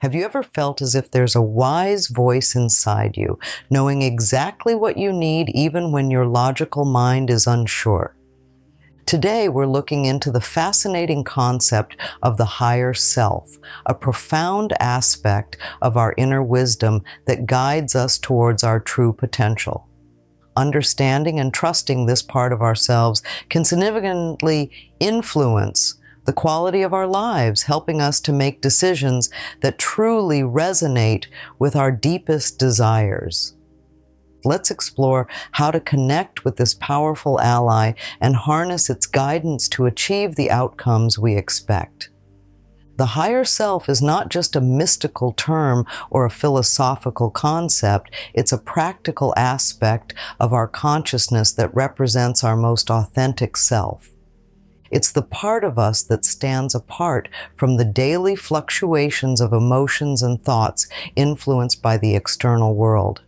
Have you ever felt as if there's a wise voice inside you, knowing exactly what you need even when your logical mind is unsure? Today, we're looking into the fascinating concept of the higher self, a profound aspect of our inner wisdom that guides us towards our true potential. Understanding and trusting this part of ourselves can significantly influence the quality of our lives, helping us to make decisions that truly resonate with our deepest desires. Let's explore how to connect with this powerful ally and harness its guidance to achieve the outcomes we expect. The higher self is not just a mystical term or a philosophical concept, it's a practical aspect of our consciousness that represents our most authentic self. It's the part of us that stands apart from the daily fluctuations of emotions and thoughts influenced by the external world.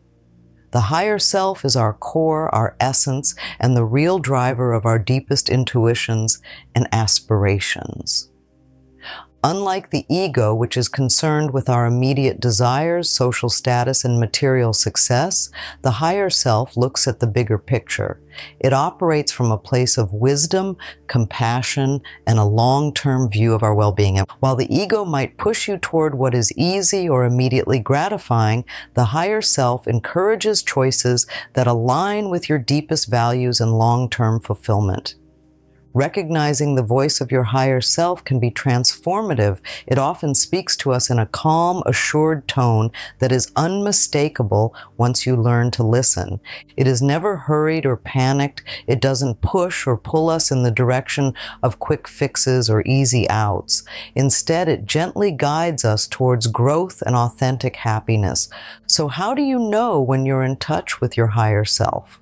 The higher self is our core, our essence, and the real driver of our deepest intuitions and aspirations. Unlike the ego, which is concerned with our immediate desires, social status, and material success, the higher self looks at the bigger picture. It operates from a place of wisdom, compassion, and a long-term view of our well-being. And while the ego might push you toward what is easy or immediately gratifying, the higher self encourages choices that align with your deepest values and long-term fulfillment. Recognizing the voice of your higher self can be transformative. It often speaks to us in a calm, assured tone that is unmistakable once you learn to listen. It is never hurried or panicked. It doesn't push or pull us in the direction of quick fixes or easy outs. Instead, it gently guides us towards growth and authentic happiness. So how do you know when you're in touch with your higher self?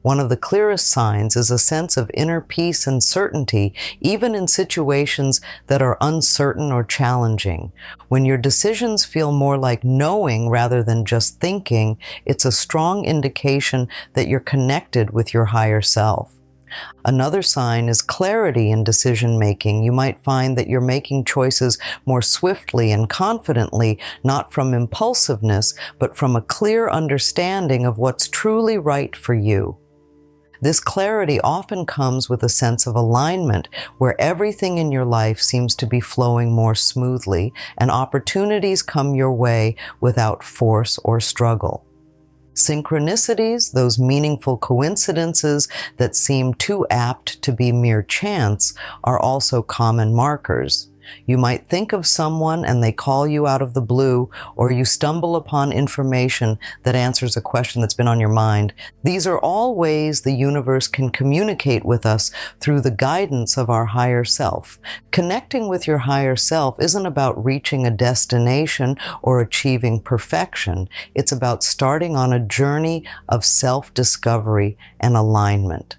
One of the clearest signs is a sense of inner peace and certainty, even in situations that are uncertain or challenging. When your decisions feel more like knowing rather than just thinking, it's a strong indication that you're connected with your higher self. Another sign is clarity in decision-making. You might find that you're making choices more swiftly and confidently, not from impulsiveness, but from a clear understanding of what's truly right for you. This clarity often comes with a sense of alignment, where everything in your life seems to be flowing more smoothly, and opportunities come your way without force or struggle. Synchronicities, those meaningful coincidences that seem too apt to be mere chance, are also common markers. You might think of someone and they call you out of the blue, or you stumble upon information that answers a question that's been on your mind. These are all ways the universe can communicate with us through the guidance of our higher self. Connecting with your higher self isn't about reaching a destination or achieving perfection. It's about starting on a journey of self-discovery and alignment.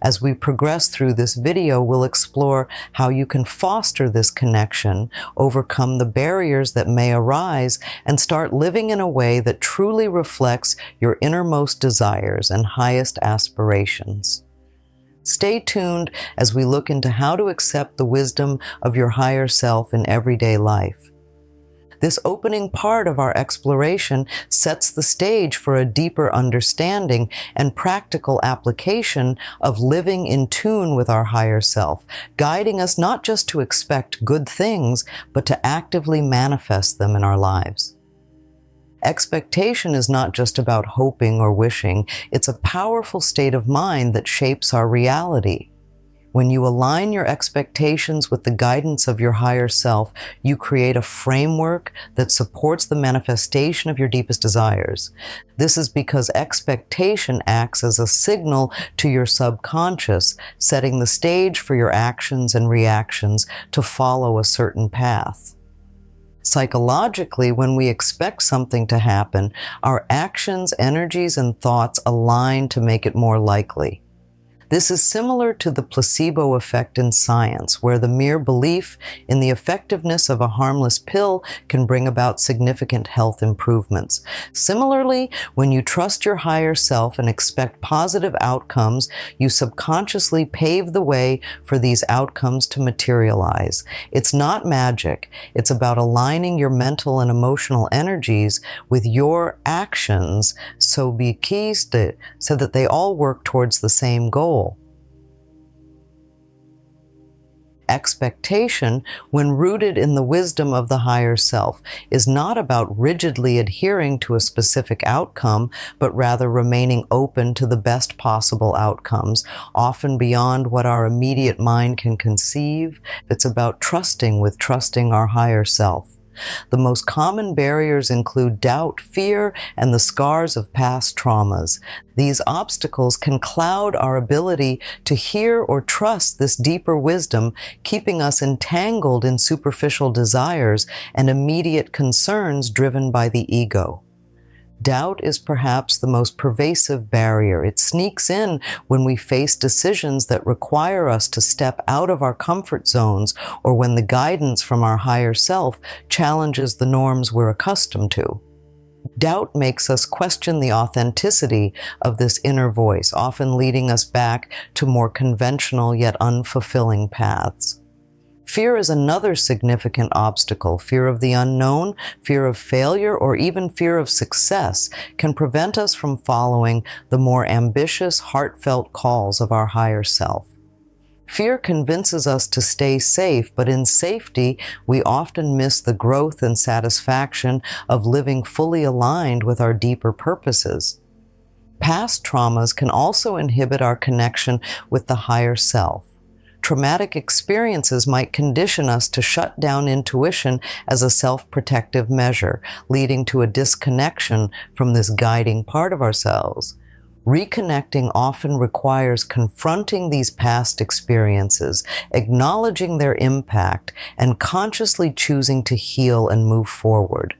As we progress through this video, we'll explore how you can foster this connection, overcome the barriers that may arise, and start living in a way that truly reflects your innermost desires and highest aspirations. Stay tuned as we look into how to accept the wisdom of your higher self in everyday life. This opening part of our exploration sets the stage for a deeper understanding and practical application of living in tune with our higher self, guiding us not just to expect good things, but to actively manifest them in our lives. Expectation is not just about hoping or wishing. It's a powerful state of mind that shapes our reality. When you align your expectations with the guidance of your higher self, you create a framework that supports the manifestation of your deepest desires. This is because expectation acts as a signal to your subconscious, setting the stage for your actions and reactions to follow a certain path. Psychologically, when we expect something to happen, our actions, energies, and thoughts align to make it more likely. This is similar to the placebo effect in science, where the mere belief in the effectiveness of a harmless pill can bring about significant health improvements. Similarly, when you trust your higher self and expect positive outcomes, you subconsciously pave the way for these outcomes to materialize. It's not magic. It's about aligning your mental and emotional energies with your actions so that they all work towards the same goal. Expectation, when rooted in the wisdom of the higher self, is not about rigidly adhering to a specific outcome, but rather remaining open to the best possible outcomes, often beyond what our immediate mind can conceive. It's about trusting our higher self. The most common barriers include doubt, fear, and the scars of past traumas. These obstacles can cloud our ability to hear or trust this deeper wisdom, keeping us entangled in superficial desires and immediate concerns driven by the ego. Doubt is perhaps the most pervasive barrier. It sneaks in when we face decisions that require us to step out of our comfort zones, or when the guidance from our higher self challenges the norms we're accustomed to. Doubt makes us question the authenticity of this inner voice, often leading us back to more conventional yet unfulfilling paths. Fear is another significant obstacle. Fear of the unknown, fear of failure, or even fear of success can prevent us from following the more ambitious, heartfelt calls of our higher self. Fear convinces us to stay safe, but in safety, we often miss the growth and satisfaction of living fully aligned with our deeper purposes. Past traumas can also inhibit our connection with the higher self. Traumatic experiences might condition us to shut down intuition as a self-protective measure, leading to a disconnection from this guiding part of ourselves. Reconnecting often requires confronting these past experiences, acknowledging their impact, and consciously choosing to heal and move forward.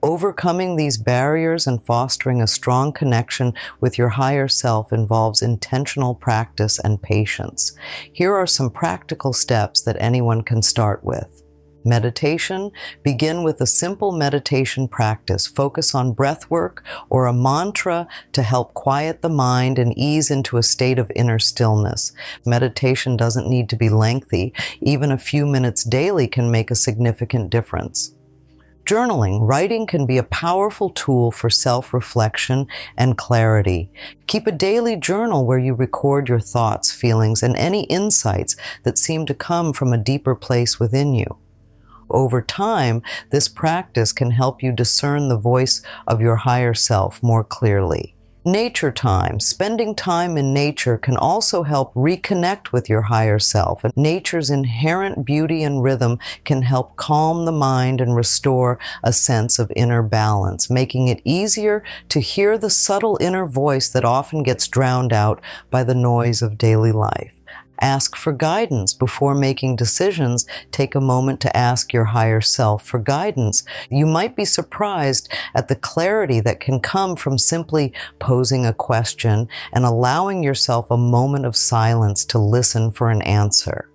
Overcoming these barriers and fostering a strong connection with your higher self involves intentional practice and patience. Here are some practical steps that anyone can start with. Meditation. Begin with a simple meditation practice. Focus on breath work or a mantra to help quiet the mind and ease into a state of inner stillness. Meditation doesn't need to be lengthy. Even a few minutes daily can make a significant difference. Journaling. Writing can be a powerful tool for self-reflection and clarity. Keep a daily journal where you record your thoughts, feelings, and any insights that seem to come from a deeper place within you. Over time, this practice can help you discern the voice of your higher self more clearly. Nature time. Spending time in nature can also help reconnect with your higher self. Nature's inherent beauty and rhythm can help calm the mind and restore a sense of inner balance, making it easier to hear the subtle inner voice that often gets drowned out by the noise of daily life. Ask for guidance before making decisions. Take a moment to ask your higher self for guidance. You might be surprised at the clarity that can come from simply posing a question and allowing yourself a moment of silence to listen for an answer.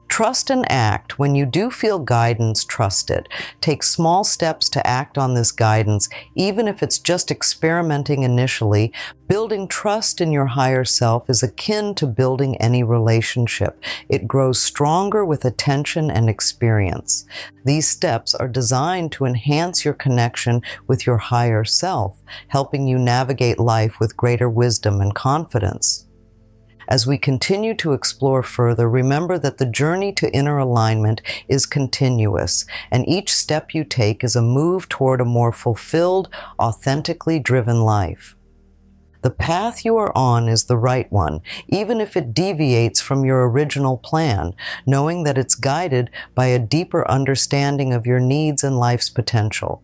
Trust and act. When you do feel guidance, trust it. Take small steps to act on this guidance, even if it's just experimenting initially. Building trust in your higher self is akin to building any relationship. It grows stronger with attention and experience. These steps are designed to enhance your connection with your higher self, helping you navigate life with greater wisdom and confidence. As we continue to explore further, remember that the journey to inner alignment is continuous, and each step you take is a move toward a more fulfilled, authentically driven life. The path you are on is the right one, even if it deviates from your original plan, knowing that it's guided by a deeper understanding of your needs and life's potential.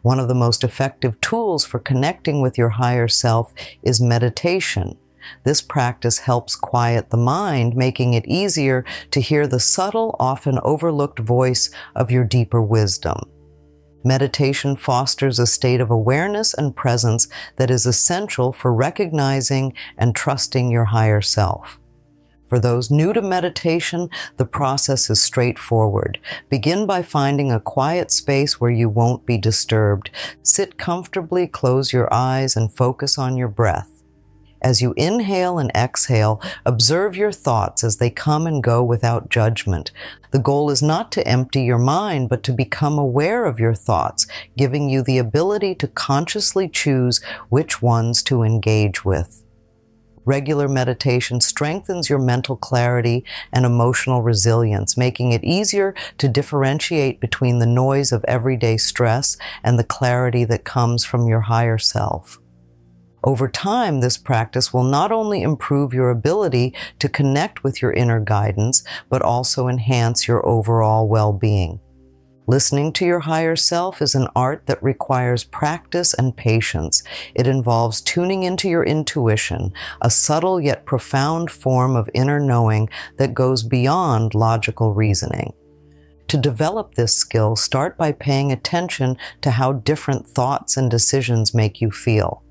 One of the most effective tools for connecting with your higher self is meditation. This practice helps quiet the mind, making it easier to hear the subtle, often overlooked voice of your deeper wisdom. Meditation fosters a state of awareness and presence that is essential for recognizing and trusting your higher self. For those new to meditation, the process is straightforward. Begin by finding a quiet space where you won't be disturbed. Sit comfortably, close your eyes, and focus on your breath. As you inhale and exhale, observe your thoughts as they come and go without judgment. The goal is not to empty your mind, but to become aware of your thoughts, giving you the ability to consciously choose which ones to engage with. Regular meditation strengthens your mental clarity and emotional resilience, making it easier to differentiate between the noise of everyday stress and the clarity that comes from your higher self. Over time, this practice will not only improve your ability to connect with your inner guidance, but also enhance your overall well-being. Listening to your higher self is an art that requires practice and patience. It involves tuning into your intuition, a subtle yet profound form of inner knowing that goes beyond logical reasoning. To develop this skill, start by paying attention to how different thoughts and decisions make you feel.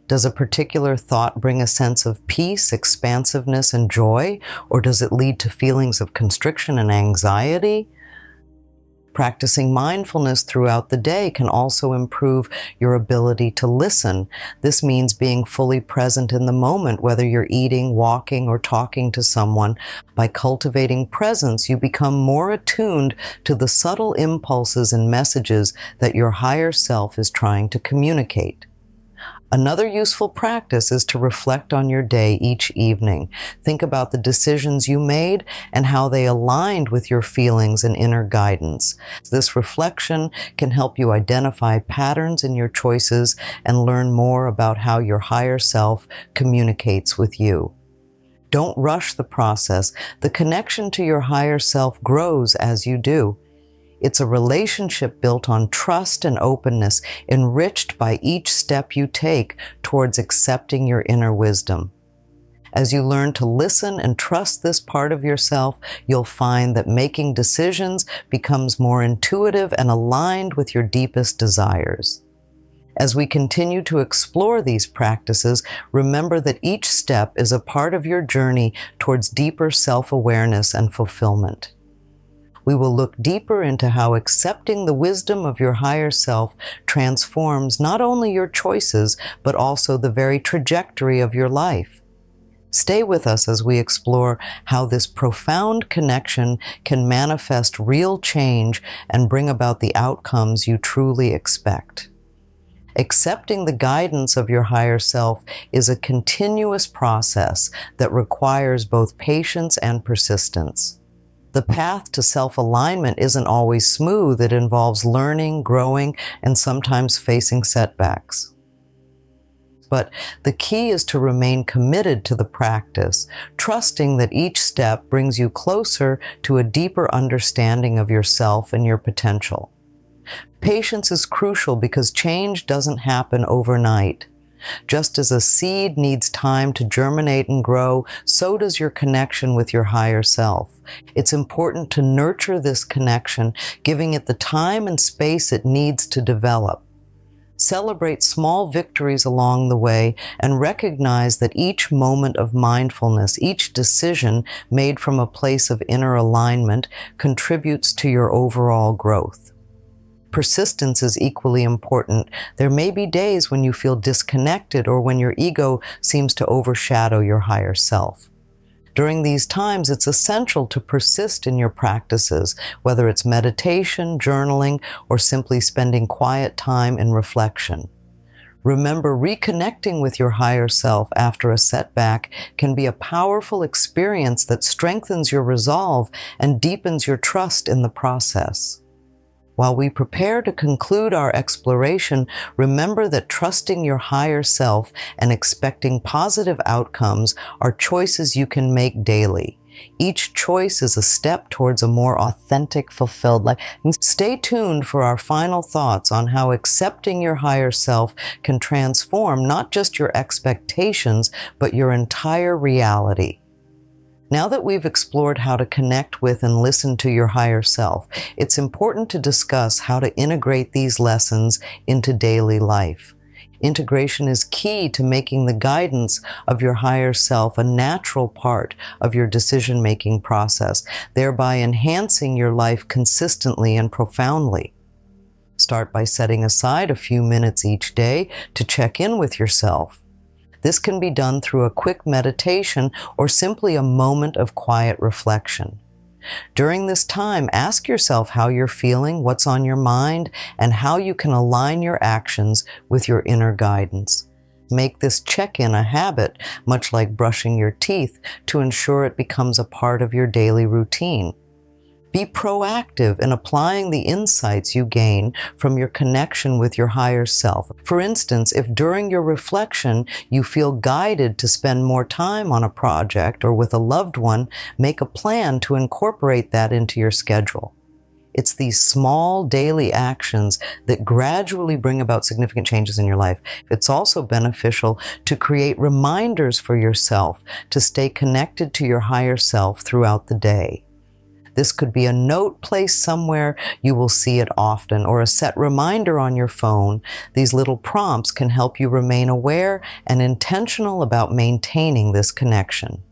Does a particular thought bring a sense of peace, expansiveness, and joy, or does it lead to feelings of constriction and anxiety? Practicing mindfulness throughout the day can also improve your ability to listen. This means being fully present in the moment, whether you're eating, walking, or talking to someone. By cultivating presence, you become more attuned to the subtle impulses and messages that your higher self is trying to communicate. Another useful practice is to reflect on your day each evening. Think about the decisions you made and how they aligned with your feelings and inner guidance. This reflection can help you identify patterns in your choices and learn more about how your higher self communicates with you. Don't rush the process. The connection to your higher self grows as you do. It's a relationship built on trust and openness, enriched by each step you take towards accepting your inner wisdom. As you learn to listen and trust this part of yourself, you'll find that making decisions becomes more intuitive and aligned with your deepest desires. As we continue to explore these practices, remember that each step is a part of your journey towards deeper self-awareness and fulfillment. We will look deeper into how accepting the wisdom of your higher self transforms not only your choices, but also the very trajectory of your life. Stay with us as we explore how this profound connection can manifest real change and bring about the outcomes you truly expect. Accepting the guidance of your higher self is a continuous process that requires both patience and persistence. The path to self-alignment isn't always smooth. It involves learning, growing, and sometimes facing setbacks. But the key is to remain committed to the practice, trusting that each step brings you closer to a deeper understanding of yourself and your potential. Patience is crucial because change doesn't happen overnight. Just as a seed needs time to germinate and grow, so does your connection with your higher self. It's important to nurture this connection, giving it the time and space it needs to develop. Celebrate small victories along the way and recognize that each moment of mindfulness, each decision made from a place of inner alignment, contributes to your overall growth. Persistence is equally important. There may be days when you feel disconnected or when your ego seems to overshadow your higher self. During these times, it's essential to persist in your practices, whether it's meditation, journaling, or simply spending quiet time in reflection. Remember, reconnecting with your higher self after a setback can be a powerful experience that strengthens your resolve and deepens your trust in the process. While we prepare to conclude our exploration, remember that trusting your higher self and expecting positive outcomes are choices you can make daily. Each choice is a step towards a more authentic, fulfilled life. And stay tuned for our final thoughts on how accepting your higher self can transform not just your expectations, but your entire reality. Now that we've explored how to connect with and listen to your higher self, it's important to discuss how to integrate these lessons into daily life. Integration is key to making the guidance of your higher self a natural part of your decision-making process, thereby enhancing your life consistently and profoundly. Start by setting aside a few minutes each day to check in with yourself. This can be done through a quick meditation or simply a moment of quiet reflection. During this time, ask yourself how you're feeling, what's on your mind, and how you can align your actions with your inner guidance. Make this check-in a habit, much like brushing your teeth, to ensure it becomes a part of your daily routine. Be proactive in applying the insights you gain from your connection with your higher self. For instance, if during your reflection you feel guided to spend more time on a project or with a loved one, make a plan to incorporate that into your schedule. It's these small daily actions that gradually bring about significant changes in your life. It's also beneficial to create reminders for yourself to stay connected to your higher self throughout the day. This could be a note placed somewhere you will see it often, or a set reminder on your phone. These little prompts can help you remain aware and intentional about maintaining this connection.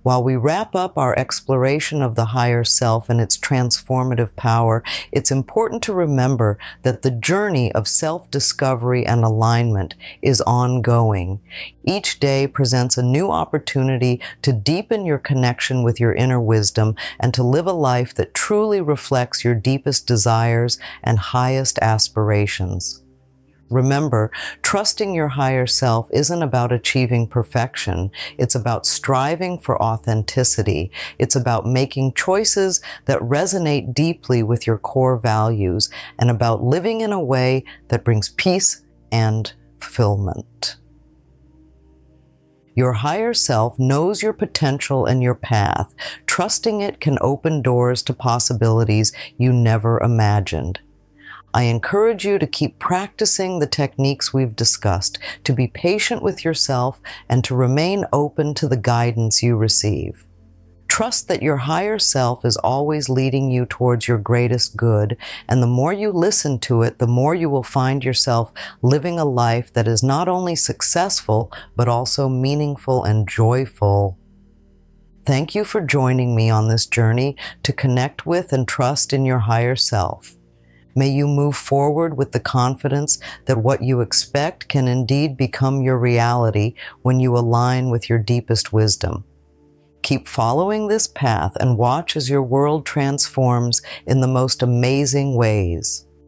While we wrap up our exploration of the higher self and its transformative power, it's important to remember that the journey of self-discovery and alignment is ongoing. Each day presents a new opportunity to deepen your connection with your inner wisdom and to live a life that truly reflects your deepest desires and highest aspirations. Remember, trusting your higher self isn't about achieving perfection. It's about striving for authenticity. It's about making choices that resonate deeply with your core values, and about living in a way that brings peace and fulfillment. Your higher self knows your potential and your path. Trusting it can open doors to possibilities you never imagined. I encourage you to keep practicing the techniques we've discussed, to be patient with yourself, and to remain open to the guidance you receive. Trust that your higher self is always leading you towards your greatest good, and the more you listen to it, the more you will find yourself living a life that is not only successful, but also meaningful and joyful. Thank you for joining me on this journey to connect with and trust in your higher self. May you move forward with the confidence that what you expect can indeed become your reality when you align with your deepest wisdom. Keep following this path and watch as your world transforms in the most amazing ways.